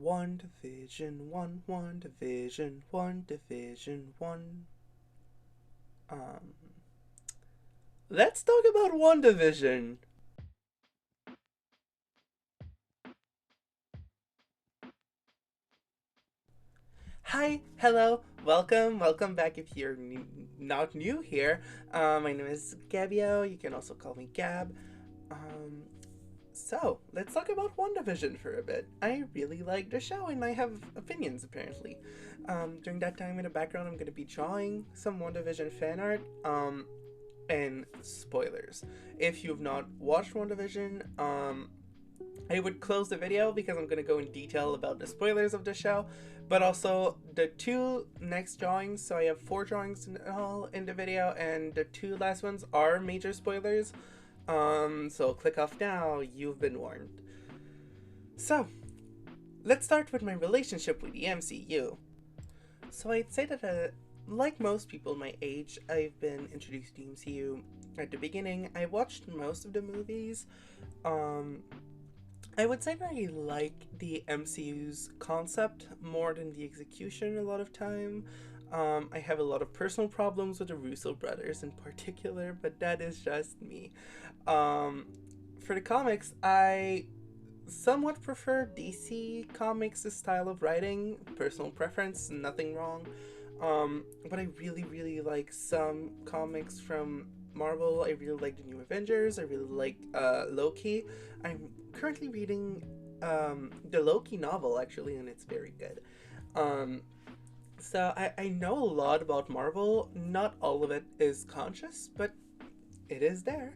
Wandavision, Wandavision, Wandavision, one. Um, let's talk about Wandavision. Hi, hello, welcome back if you're not new here. My name is Gabio. You can also call me Gab. Um, so let's talk about WandaVision for a bit. I really like the show, and I have opinions apparently. During that time in the background, I'm gonna be drawing some WandaVision fan art. And spoilers. If you've not watched WandaVision, I would close the video because I'm gonna go in detail about the spoilers of the show, but also the two next drawings. So I have four drawings in all in the video, and the two last ones are major spoilers. So click off now. You've been warned. So let's start with my relationship with the MCU. So I'd say that, like most people my age, I've been introduced to the MCU at the beginning. I watched most of the movies. Um, I would say that I like the MCU's concept more than the execution a lot of time. I have a lot of personal problems with the Russo brothers in particular, but that is just me. Um, for the comics, I somewhat prefer DC Comics' style of writing. Personal preference, nothing wrong. But I really like some comics from Marvel. I really like the New Avengers. I really like Loki. I'm currently reading the Loki novel actually, and it's very good. Um, so I know a lot about Marvel. Not all of it is conscious, but it is there.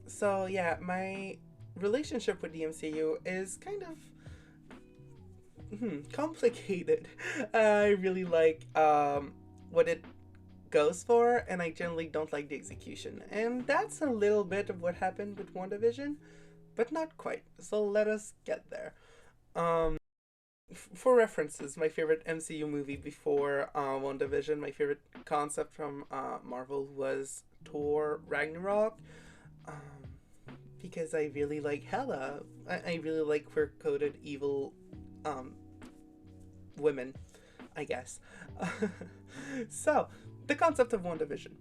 So yeah, my relationship with the MCU is kind of complicated. I really like what it goes for, and I generally don't like the execution. And that's a little bit of what happened with WandaVision, but not quite. So let us get there. Um, for references, my favorite MCU movie before WandaVision, my favorite concept from Marvel was Thor Ragnarok. Because I really like Hela. I really like queer coded evil um, women, I guess. So, the concept of WandaVision.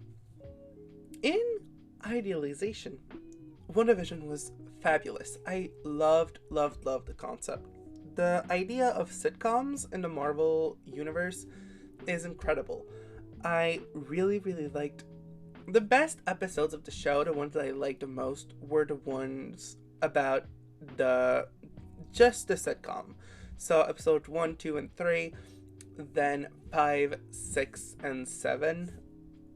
In idealization, WandaVision was fabulous. I loved the concept. The idea of sitcoms in the Marvel universe is incredible. I really liked the best episodes of the show. The ones that I liked the most were the ones about the just the sitcom. So episode 1, 2, and 3, then 5, 6, and 7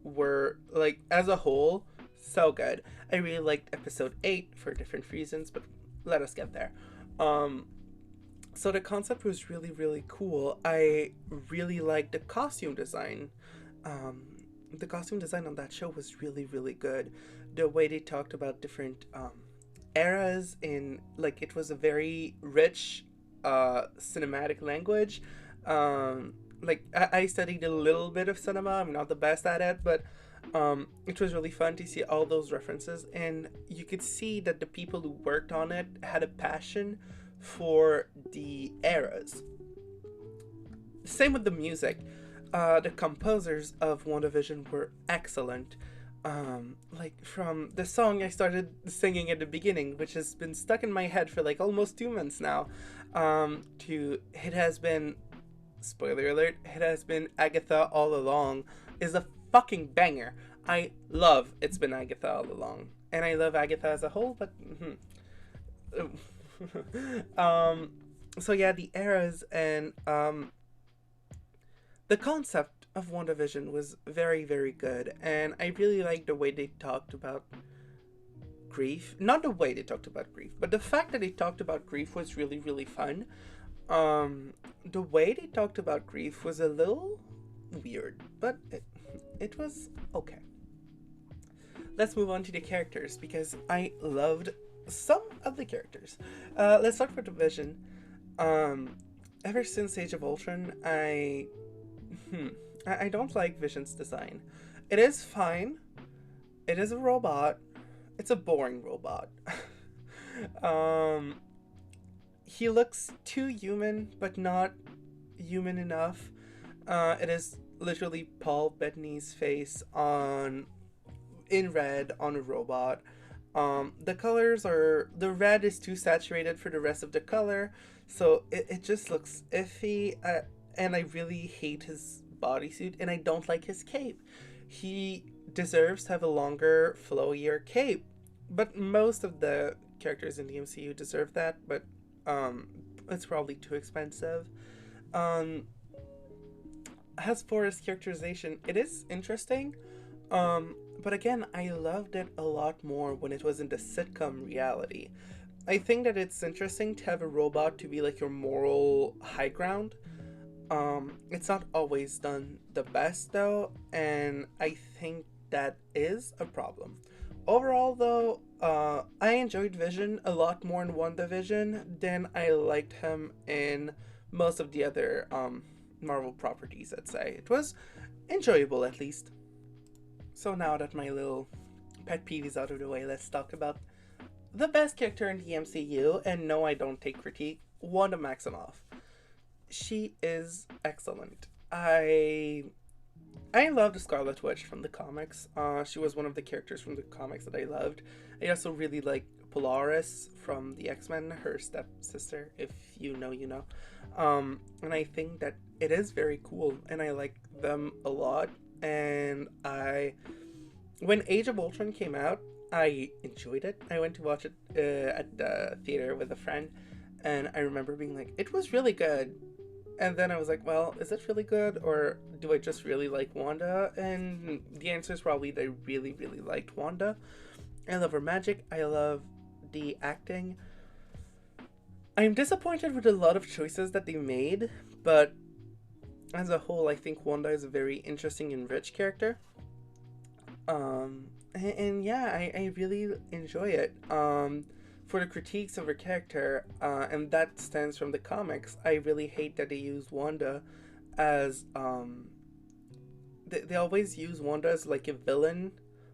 were, like, as a whole, so good. I really liked episode 8 for different reasons, but let us get there. Um, so the concept was really cool. I really liked the costume design. Um, the costume design on that show was really good. The way they talked about different eras in, like, it was a very rich cinematic language. Like I studied a little bit of cinema. I'm not the best at it, but it was really fun to see all those references, and you could see that the people who worked on it had a passion for the eras. Same with the music. The composers of WandaVision were excellent. Like from the song I started singing at the beginning, which has been stuck in my head for like almost 2 months now, to It Has Been, spoiler alert, It Has Been Agatha All Along, is a fucking banger. I love It's Been Agatha All Along. And I love Agatha as a whole, but. um, so yeah, the eras and the concept of WandaVision was very good, and I really liked the way they talked about grief. Not the way they talked about grief, but the fact that they talked about grief was really fun. The way they talked about grief was a little weird, but it was okay. Let's move on to the characters because I loved some of the characters. Let's start with the Vision. Um, ever since Age of Ultron, Hmm. I don't like Vision's design. It is fine. It is a robot. It's a boring robot. um, he looks too human, but not human enough. It is literally Paul Bettany's face on in red on a robot. The colors are the red is too saturated for the rest of the color, so it just looks iffy. And I really hate his bodysuit, and I don't like his cape. He deserves to have a longer, flowier cape, but most of the characters in the MCU deserve that. But um, it's probably too expensive. Um, as for his characterization, it is interesting. But again, I loved it a lot more when it was in the sitcom reality. I think that it's interesting to have a robot to be like your moral high ground. It's not always done the best though, and I think that is a problem. Overall, though, I enjoyed Vision a lot more in WandaVision than I liked him in most of the other Marvel properties, I'd say. It was enjoyable, at least. So now that my little pet peeve is out of the way, let's talk about the best character in the MCU. And no, I don't take critique. Wanda Maximoff. She is excellent. I love the Scarlet Witch from the comics. She was one of the characters from the comics that I loved. I also really like Polaris from the X-Men, her stepsister. If you know, you know. And I think that it is very cool, and I like them a lot. And when Age of Ultron came out, I enjoyed it. I went to watch it at the theater with a friend, and I remember being like, it was really good. And then I was like, well, is it really good, or do I just really like Wanda? And the answer is probably that I really, really liked Wanda. I love her magic. I love the acting. I'm disappointed with a lot of choices that they made, but as a whole, I think Wanda is a very interesting and rich character. And yeah, I really enjoy it. For the critiques of her character, and that stems from the comics, I really hate that they use Wanda as, they always use Wanda as like a villain,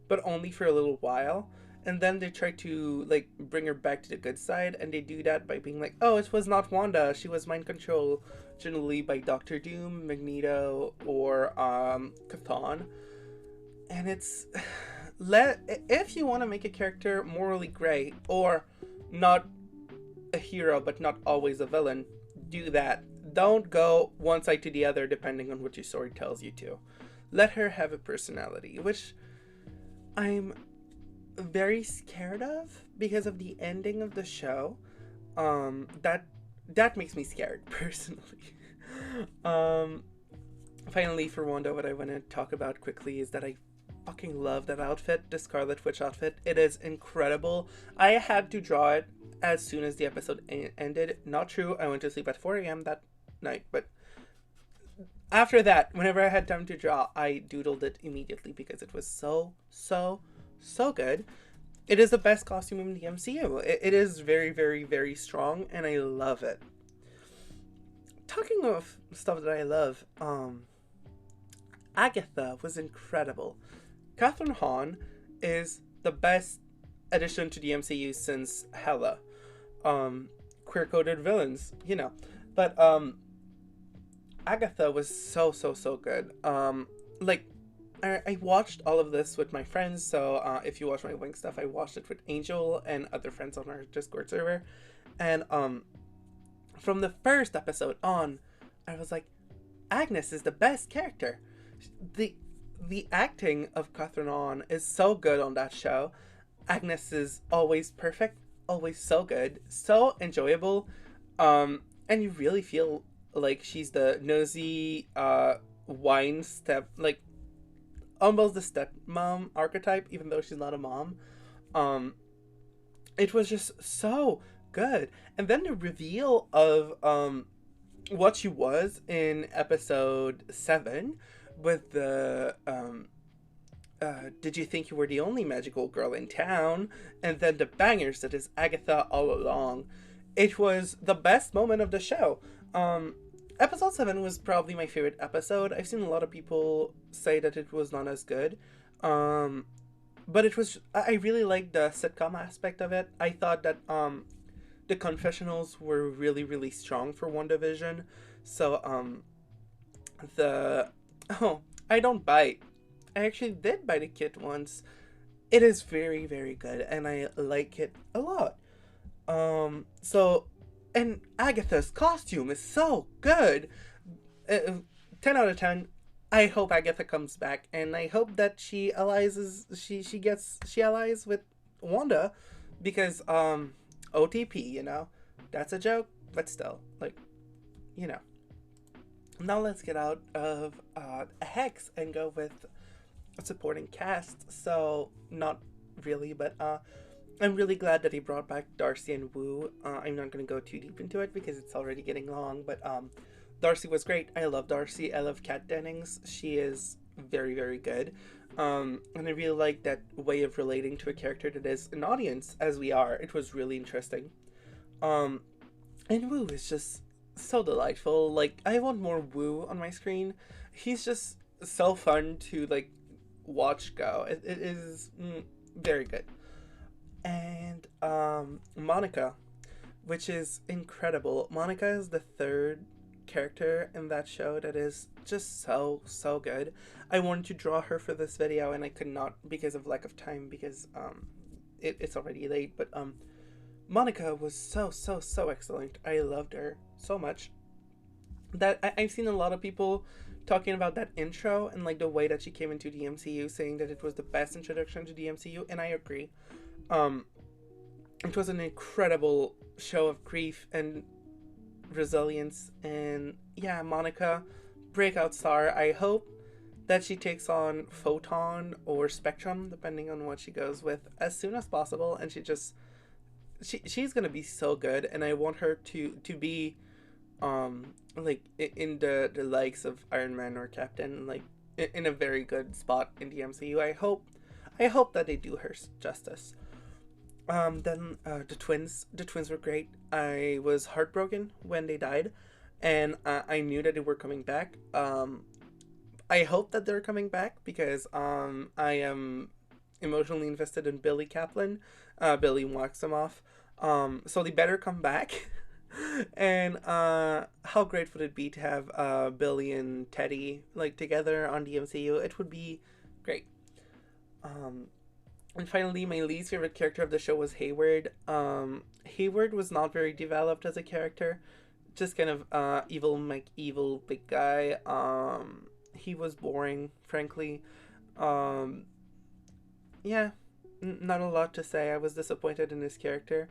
but only for a little while. And then they try to like bring her back to the good side, and they do that by being like, "Oh, it was not Wanda. She was mind controlled, generally by Doctor Doom, Magneto, or Chthon." And it's if you want to make a character morally gray or not a hero but not always a villain, do that. Don't go one side to the other depending on what your story tells you to. Let her have a personality, which I'm very scared of because of the ending of the show. That makes me scared personally. Finally, for Wanda, what I want to talk about quickly is that I fucking love that outfit, the Scarlet Witch outfit. It is incredible. I had to draw it as soon as the episode ended. Not true. I went to sleep at 4 a.m. that night, but after that, whenever I had time to draw, I doodled it immediately because it was so good. It is the best costume in the MCU. It is very, very, very strong, and I love it. Talking of stuff that I love, Agatha was incredible. Catherine Hahn is the best addition to the MCU since Hela. Queer-coded villains, you know. But Agatha was so good. I watched all of this with my friends, so if you watch my Wing stuff, I watched it with Angel and other friends on our Discord server. And from the first episode on, I was like, Agnes is the best character. The acting of Catherine Hahn is so good on that show. Agnes is always perfect, always so good, so enjoyable, and you really feel like she's the nosy, wine step, like almost the stepmom archetype, even though she's not a mom. It was just so good, and then the reveal of what she was in episode 7 with the did you think you were the only magical girl in town, and then the bangers that is Agatha all along. It was the best moment of the show. Episode 7 was probably my favorite episode. I've seen a lot of people say that it was not as good, but I really liked the sitcom aspect of it. I thought that the confessionals were really, really strong for WandaVision. So, the oh, I don't bite. I actually did bite a kid once. It is very, very good, and I like it a lot. So, and Agatha's costume is so good. 10 out of 10. I hope Agatha comes back, and I hope that she she allies with Wanda, because OTP, that's a joke, but still, like, you know. Now let's get out of Hex and go with a supporting cast. So not really, but I'm really glad that he brought back Darcy and Wu. I'm not going to go too deep into it because it's already getting long, but Darcy was great. I love Darcy. I love Kat Dennings. She is very, very good. And I really like that way of relating to a character that is an audience, as we are. It was really interesting. And Wu is just so delightful. Like, I want more Wu on my screen. He's just so fun to, like, watch go. It is very good. And Monica, which is incredible. Monica is the third character in that show that is just so good. I wanted to draw her for this video and I could not because of lack of time, because it's already late, but Monica was so excellent. I loved her so much that I've seen a lot of people talking about that intro and like the way that she came into the MCU, saying that it was the best introduction to the MCU, and I agree. It was an incredible show of grief and resilience, and yeah, Monica, breakout star. I hope that she takes on Photon or Spectrum, depending on what she goes with, as soon as possible, and she's gonna be so good, and I want her to be like in the likes of Iron Man or Captain, like in a very good spot in the MCU. I hope that they do her justice. Then the twins were great. I was heartbroken when they died, and I knew that they were coming back. I hope that they're coming back because I am emotionally invested in Billy Kaplan. Billy walks them off. So they better come back. And how great would it be to have Billy and Teddy like together on the MCU? It would be great. And finally, my least favorite character of the show was Hayward. Hayward was not very developed as a character. Just kind of evil big guy. He was boring, frankly. Yeah, not a lot to say. I was disappointed in his character.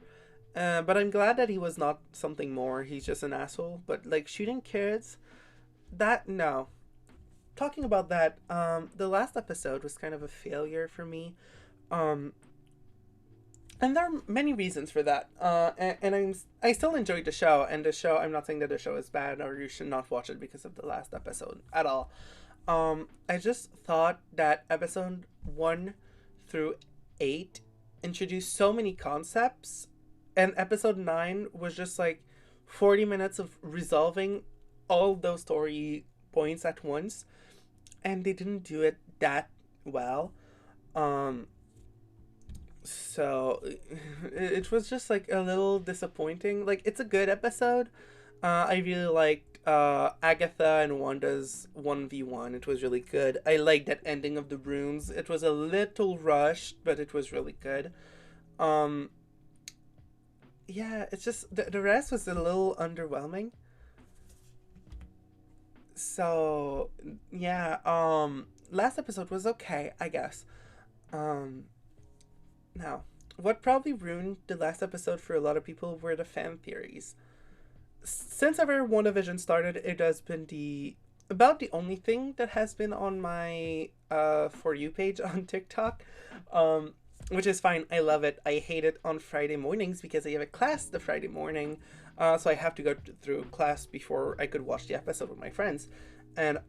But I'm glad that he was not something more. He's just an asshole. But like shooting kids, no. Talking about that, the last episode was kind of a failure for me. And there are many reasons for that. And I still enjoyed the show. And the show, I'm not saying that the show is bad or you should not watch it because of the last episode at all. I just thought that episode 1 through 8 introduced so many concepts, and episode 9 was just like 40 minutes of resolving all those story points at once, and they didn't do it that well. So it was just like a little disappointing. Like, it's a good episode. I really liked Agatha and Wanda's 1v1. It was really good. I liked that ending of the rooms. It was a little rushed, but it was really good. Yeah, it's just the rest was a little underwhelming. So yeah, last episode was okay, I guess. Now, what probably ruined the last episode for a lot of people were the fan theories. Since ever WandaVision started, it has been about the only thing that has been on my For You page on TikTok, which is fine. I love it. I hate it on Friday mornings because I have a class the Friday morning, so I have to go through class before I could watch the episode with my friends, and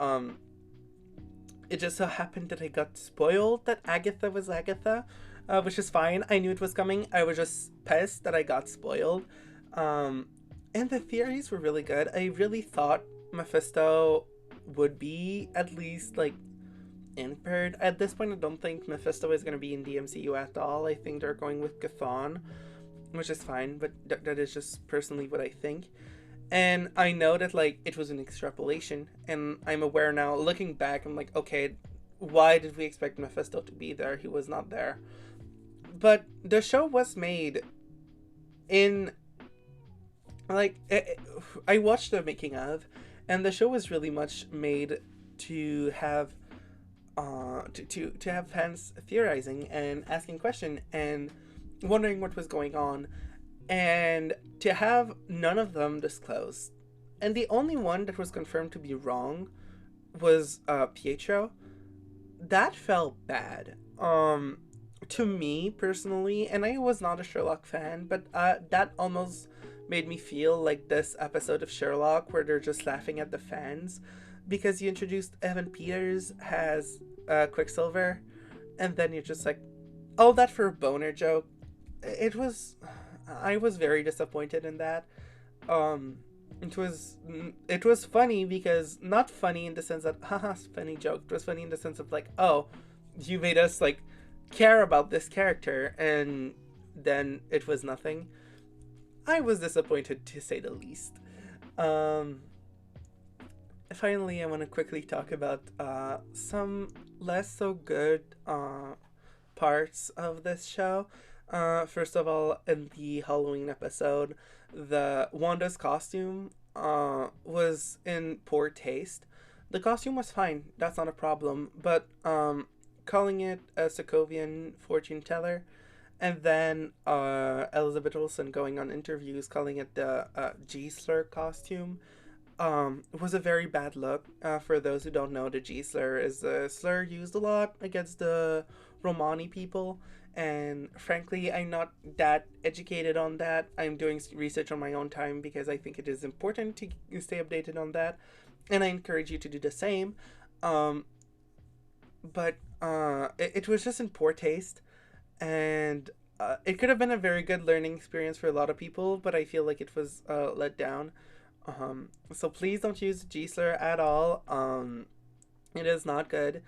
it just so happened that I got spoiled that Agatha was Agatha, which is fine. I knew it was coming. I was just pissed that I got spoiled. And the theories were really good. I really thought Mephisto would be at least, like, impaired. At this point, I don't think Mephisto is going to be in the MCU at all. I think they're going with Chthon. which is fine, but that is just personally what I think. And I know that like it was an extrapolation, and I'm aware now, looking back, I'm like, okay, why did we expect Mephisto to be there? He was not there. But the show was made in like I watched the making of, and the show was really much made to have to have fans theorizing and asking questions and wondering what was going on, and to have none of them disclosed. And the only one that was confirmed to be wrong was Pietro. That felt bad. To me personally, and I was not a Sherlock fan, but that almost made me feel like this episode of Sherlock where they're just laughing at the fans because you introduced Evan Peters as Quicksilver, and then you're just like, oh, that for a boner joke. It was, I was very disappointed in that. Um, it was funny because not funny in the sense that haha funny joke. It was funny in the sense of like, oh, you made us like care about this character, and then it was nothing. I was disappointed to say the least. Um, Finally, I want to quickly talk about some less so good parts of this show. First of all, in the Halloween episode, the Wanda's costume was in poor taste. The costume was fine, that's not a problem, but calling it a Sokovian fortune teller, and then Elizabeth Olsen going on interviews calling it the G slur costume was a very bad look. For those who don't know, the G slur is a slur used a lot against the Romani people, and frankly, I'm not that educated on that. I'm doing research on my own time because I think it is important to stay updated on that, and I encourage you to do the same. Um, but it was just in poor taste, and it could have been a very good learning experience for a lot of people, but I feel like it was let down. So please don't use G slur at all. It is not good,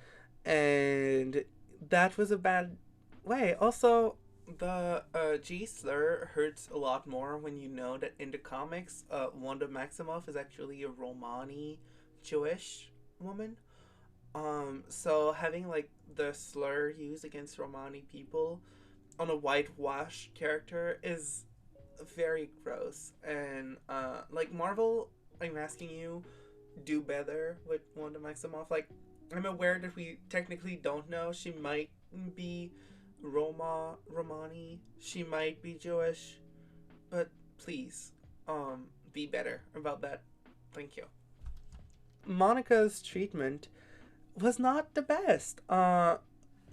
and that was a bad way. Also, the G slur hurts a lot more when you know that in the comics, Wanda Maximoff is actually a Romani Jewish woman. So having like the slur used against Romani people on a whitewash character is very gross. And like Marvel, I'm asking you, do better with Wanda Maximoff. Like, I'm aware that we technically don't know. She might be Romani. She might be Jewish, but please, be better about that. Thank you. Monica's treatment was not the best.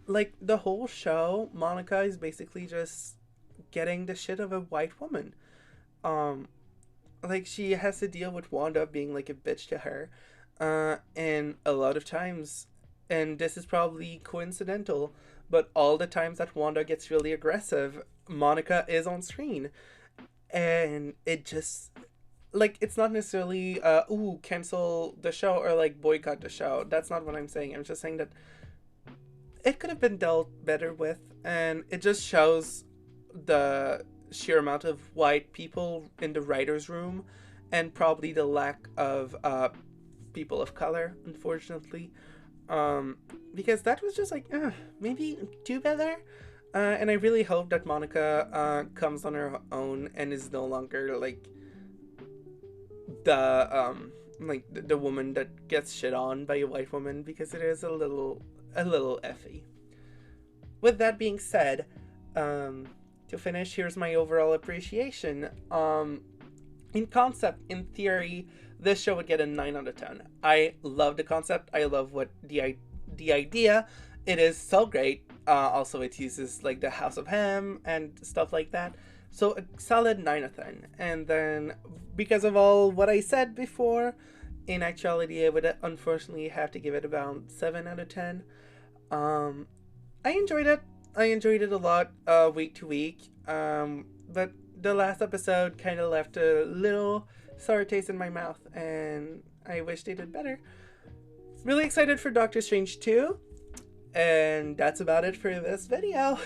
Like the whole show, Monica is basically just getting the shit of a white woman. Um, like she has to deal with Wanda being like a bitch to her, and a lot of times, and this is probably coincidental, but all the times that Wanda gets really aggressive, Monica is on screen, and it just like it's not necessarily ooh cancel the show or like boycott the show. That's not what I'm saying. I'm just saying that it could have been dealt better with, and it just shows the sheer amount of white people in the writers' room, and probably the lack of people of color, unfortunately. Um, because that was just like, maybe do better. And I really hope that Monica comes on her own and is no longer the woman that gets shit on by a white woman, because it is a little effy. With that being said, to finish, here's my overall appreciation. In concept, in theory, this show would get a 9 out of 10. I love the concept. I love what the idea. It is so great. Also, it uses like the House of Ham and stuff like that. So a solid 9 out of 10. And then, because of all what I said before, in actuality, I would unfortunately have to give it about 7 out of 10. Um, I enjoyed it. I enjoyed it a lot, week to week. But the last episode kind of left a little sour taste in my mouth, and I wish they did better. Really excited for Doctor Strange 2, and that's about it for this video.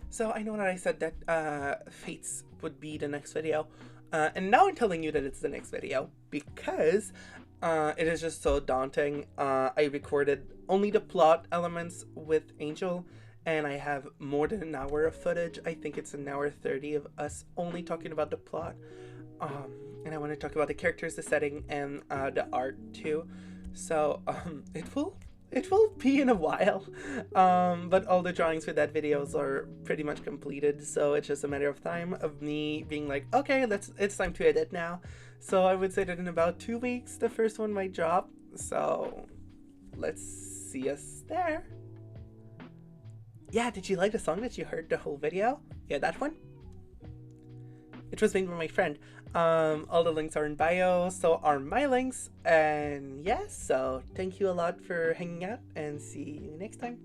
So I know that I said that Fates would be the next video, and now I'm telling you that it's the next video because it is just so daunting. I recorded only the plot elements with Angel, and I have more than an hour of footage. I think it's an hour 30 of us only talking about the plot. And I want to talk about the characters, the setting, and the art too. So it will be in a while, but all the drawings for that videos are pretty much completed, so it's just a matter of time of me being like, okay, it's time to edit now. So I would say that in about 2 weeks the first one might drop, so let's see us there. Yeah, did you like the song that you heard the whole video? Yeah, that one? It was made by my friend. All the links are in bio, so are my links. And yeah, so thank you a lot for hanging out, and see you next time.